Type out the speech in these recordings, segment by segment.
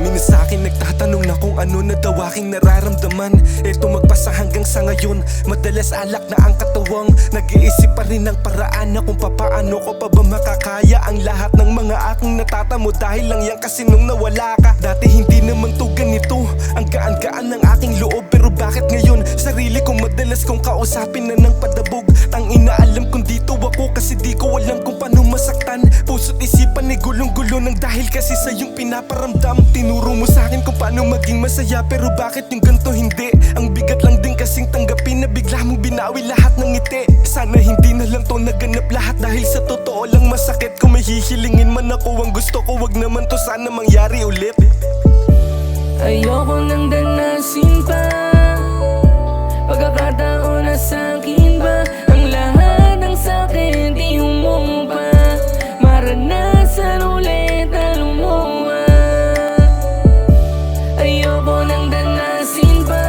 Marami na sa'kin nagtatanong na kung ano na daw aking nararamdaman. Eto magpasa hanggang sa ngayon, madalas alak na ang katawang. Nag-iisip pa rin ng paraan na kung papaano ko pa ba makakaya ang lahat ng mga aking natatamo. Dahil lang yan kasi nung nawala ka. Dati hindi naman to ganito, ang gaan-gaan ng aking loob. Pero bakit ngayon, sarili kong madalas kong kausapin na ng padabog. Tangina alam kong dito ako kasi di ko alam kung paano masaktan. Puso't isipan ay gulong-gulo ng dahil kasi sa iyong pinaparamdam. Tinuro mo sa'kin kung paano maging masaya, pero bakit yung ganto hindi? Ang bigat lang din kasing tanggapin na bigla mong binawi lahat ng ngiti. Sana hindi na lang to naganap lahat dahil sa totoo lang masakit. Kung may hihilingin man ako, ang gusto ko wag naman to sana mangyari ulit. Ayoko nang danasin pa pagkakataon na sa'kin ba ang lahat ng sa'kin di humupa. Maranasan ulit na lumuha. Ayoko nang danasin pa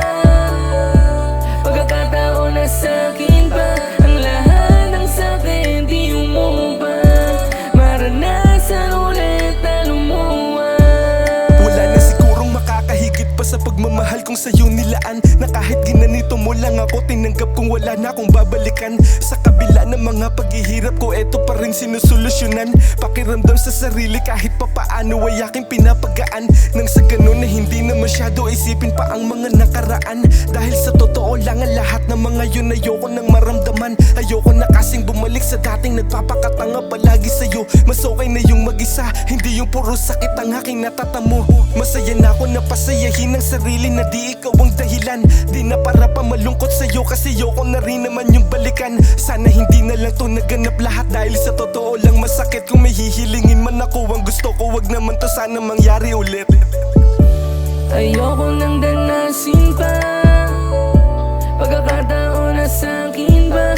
pagkakataon na sa'kin ba ang lahat ng sa'kin di humupa. Maranasan ulit na lumuha. Wala na sigurong makakahigit pa sa pagmamahal kong sa'yo nilaan. Na kahit ginanito mo lang ako, tinanggap kong wala na akong babalikan. Sa kabila ng mga paghihirap ko, eto pa rin sinusolusyonan. Pakiramdam sa sarili kahit pa paano ay aking pinapagaan. Nang sa ganun na hindi na masyado isipin pa ang mga nakaraan. Dahil sa totoo lang ang lahat ng mga yun ayoko nang maramdaman. Ayoko na kasing bumalik sa dating nagpapakatanga palagi sa'yo. Mas okay na yung mag-isa, hindi yung puro sakit ang aking natatamo. Masaya na ako na pasayahin ang sarili na di ikaw ang dahilan. Di na para pa malungkot sa'yo kasi ayoko na rin naman yung balikan. Sana hindi na lang to naganap lahat dahil sa totoo lang masakit. Kung may hihilingin man ako, ang gusto ko wag naman to sana mangyari ulit. Ayoko nang danasin pa pagkakataon na sa'kin ba